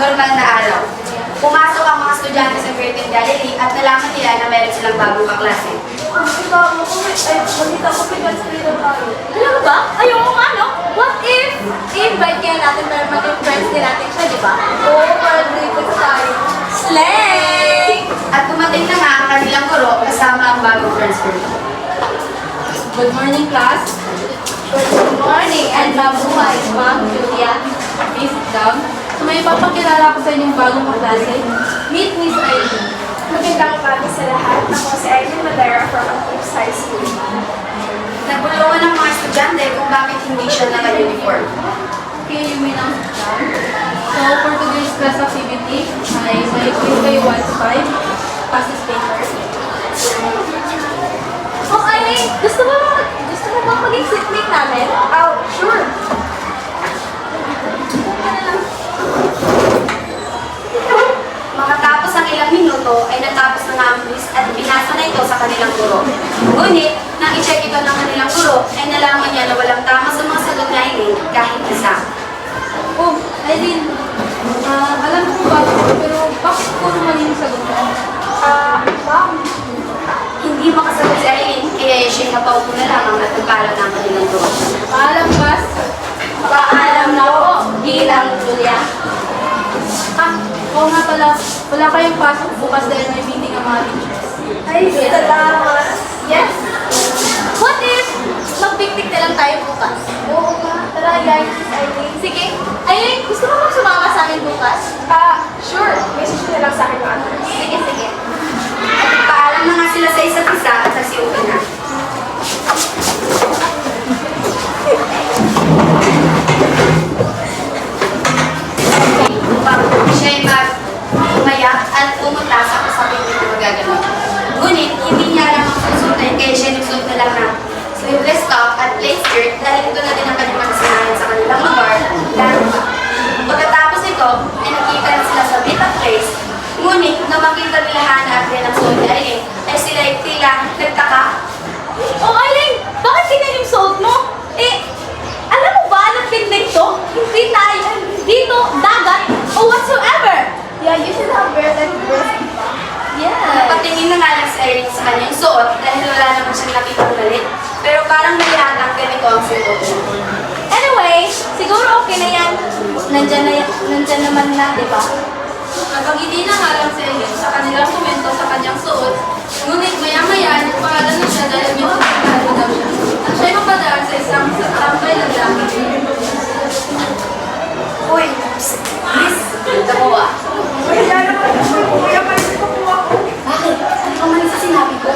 normal na araw. Pumasok ang mga estudyante sa Curtin Gallery at nalaman nila na meron silang bagong kaklase. Balita ko pinag sa nila tayo. Alam mo ba? Ayoko nga, no? What if i-invite kaya natin para maging friends din natin siya, di ba? Oo, para dito tayo. Slay! At dumating na nga ang kanilang guro kasama ang bagong transfer. Good morning, class. Good morning, and mabuhay, Ma'am Julia. Please sit down. So may ipapakilala ko sa inyong bagong kaklase. Meet Miss Aileen. Magandang umaga sa lahat. Ako si Aileen Madera from Antips High School. Nagbulungan ng mga estudyante kung bakit hindi siya naka-uniform. Okay, you may now sit down. So for today's class activity, ay may quiz kayo 1 to 5. Pass this paper. Oh, Aileen! Gusto mo bang maging seatmate namin? Oh, sure. Makatapos ang ilang minuto ay natapos na nga ang quiz at pinasa na ito sa kanilang guro. Ngunit, nang i-check ito ng kanilang guro, ay nalaman niya na walang tama sa mga sagot na Aileen kahit isa. Oh, Aileen, alam ko ba, pero bakit ko mali yung sagot mo? Ma'am. Hindi makasagot si Aileen, kaya siya napaupo na lamang at nagpaalam ng kanilang guro. Paalam, Bas. Paalam na po, Ginang Julia. Oo nga pala, wala kayong pasok bukas dahil may meeting ang mga teachers. Ay, salamat. Yes! What if mag-picnic na lang tayo bukas? Oo nga. Tara, guys. Aileen. Sige, Aileen, gusto mo bang sumama sa akin bukas? Sure. Message na lang sa akin yung address. Sige, sige. At nagpaalam na nga sila sa isa't isa at nagsiuwi na. Upang siya ay umayak at pumunta sa kasabing ng magagamit. Ngunit, hindi niya alam ang susunod kaya siya nagsuot na lang ng sleeveless top at plain skirt dahil ito na din ang kanyang kasanayan sa kanilang lugar, laro pa. Pagkatapos nito, ay nakita na sila sa meet-up place. Ngunit, nang makita nila Hana at Ren ang suot ni Aileen, ay sila ay tila nagtaka. Oh, Aileen, bakit ganyan yung suot mo? Alam mo ba, anong picnic to? Hindi tayo, dito, dagat, o whatsoever. Yeah, you should have wear that dress. Yeah. Napatingin na nga lang si Aileen sa kanyang suot dahil wala naman siyang nakitang galit. Pero parang nalihatang ganito ang suot niya. Anyway, siguro okay na yan. Nandyan naman na, di ba? Napangiti na nga lang si Aileen sa kanilang komento sa kanyang suot, ngunit maya-maya nagpaalam na siya dahil may pagkakalo daw siya. At siya'y mapadaan sa isang tambay ng langit. Uy, please, kita mo ah. Uy, lalo mo. Kuya, pwede ko po ako. Bakit? Ano ka man sa sinabi ko?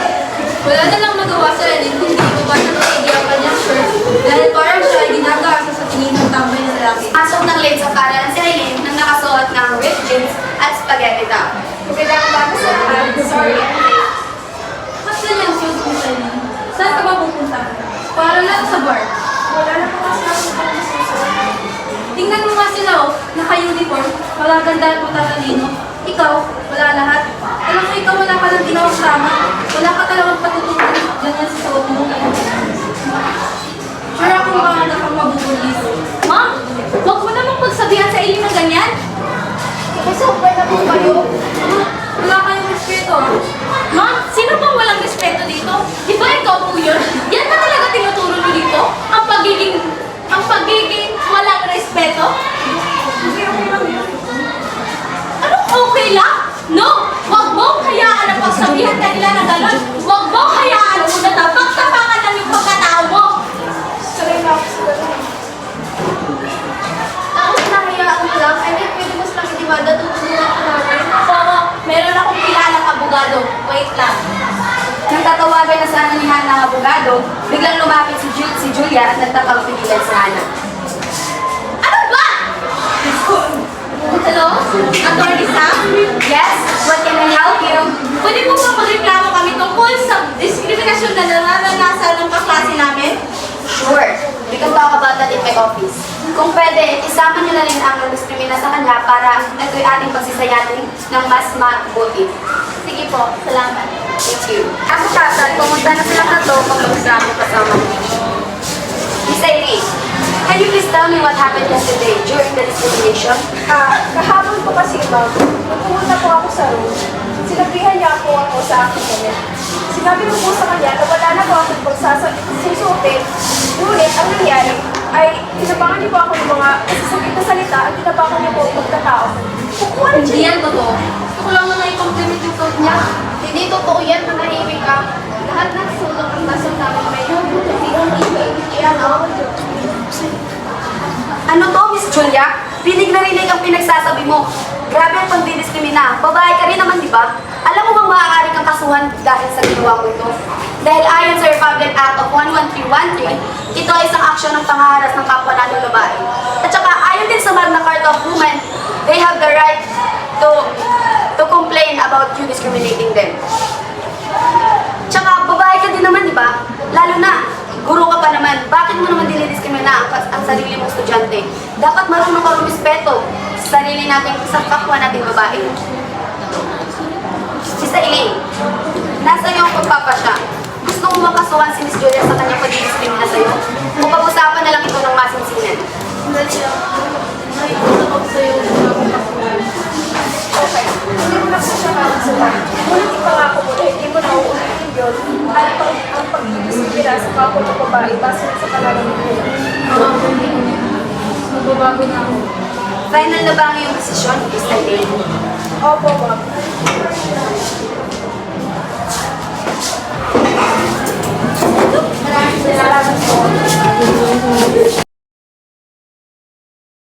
Wala na lang magawa sa Aileen kung di ko ba nakaigi ang kanyang shirt dahil parang siya ay ginagasa sa tingin ng tambay ng lalaki. Pasok ng late sa paralan si Aileen nang nakasuot ng ripped jeans at spaghetti top. Magandang umaga sa lahat. Sorry, I'm late. Ba't ganyan ang suot mo sa Aileen? Saan ka ba pupunta? Para lang sa bar. Wala na po kasi ako sa susunod. Tingnan mo nga sila, oh. Naka-uniform, magaganda at matatalino. Ikaw, wala lahat. Alam mo, ikaw wala ka lang ginawang tama. Wala ka talagang patutunan. Ganyan sa suot mo. Sure akong bahala kang mabubulis. Ma'am, huwag mo namang pagsabihan sa Aileen na ganyan. Sobra na po kayo. Wala kayong respeto, ah. Ma'am, sino bang walang respeto dito? Di ba ikaw po yun? Yan na talaga tinuturo niyo dito? Ang pagiging walang respeto? Anong okay lang? No! Huwag mong hayaan ang pagsabihan kanila na gano'n. Huwag mong hayaan muna na pagtapangan lang yung pagkatao mo. Sorry na ako sa ganun. Tapos nahayaan mo lang, ay di pwede mo silang itimada, tutulungan ko namin. Oo, meron akong kilalang abogado. Wait lang. Nang tatawagan na sana ni Hana ang abogado, biglang lumapit si Julia at nagtapang-pigilan si Hana. Ano ba? Hello? Attorney Sam? Yes, what can I help you? Pwede mo ba magreklamo kami tungkol sa diskriminasyon na nararanasan ng kaklase namin? Sure. We can talk about that in my office. Kung pwede, isama niyo na rin ang diskrimina sa kanya para ito'y ating pagsisayatin ng mas mabuti. Sige po, salamat. Thank you. Ako katan, pumunta na silang tatlo pag mag-exam kasama mo. Miss Aileen, Can you please tell me what happened yesterday during the discrimination? Kahapon po kasi, ma'am, nung pumunta po ako sa room, sinabihan niya po ako sa akin damit. Sinabi ko po sa kanya na wala na po ako susuotin. Ngunit, ang nangyari ay tinabangan niyo po ako ng mga masasakit na salita at tinabangan niyo po ang pagkatao. Kukuha na Hindi yan totoo. Gusto ko lang na i-compliment yung suot niya. Hindi totoo yan, manahimik ka. Lahat ng sulok ang nasa namin may iyan ako. Ano to, Miss Julia? Rinig na rinig ang pinagsasabi mo. Grabe ang pagdidiskrimina. Babae ka rin naman, di ba? Alam mo bang maaari kang kasuhan dahil sa ginawa mo ito? Dahil ayon sa Republic Act of 11313, ito ay isang aksyon ng panghaharas ng kapwa nating babae. At saka ayon din sa Magna Carta of Women, they have the right to complain about you discriminating them. Tsaka babae ka din naman, di ba? Lalo na, guro ka pa naman. Bakit mo naman dinidiskrimina ang sarili mong estudyante? Dapat marunong ka rumispeto sa sarili natin, sa kapwa nating babae. Sister Elaine, nasa iyo ang pagpapasya. Gusto mo makasuhan si Miss Julia sa kanyang pagdidiskrimina sa'yo? O pag-usapan na lang ito ng masinsinan? Dali ako. Nakikita ko sa'yo yung mga kasuhan. Okay, hindi mo na po siya kakasuhan. Ngunit ipangako mo na hindi mo na uulitin yun at ang pagdidisipira sa kapwa ng babae base sa kalalagyan mo. Magbabago na ako. Final na ba ang iyong desisyon, Sister Elaine? Opo, ma'am. Maraming salamat po.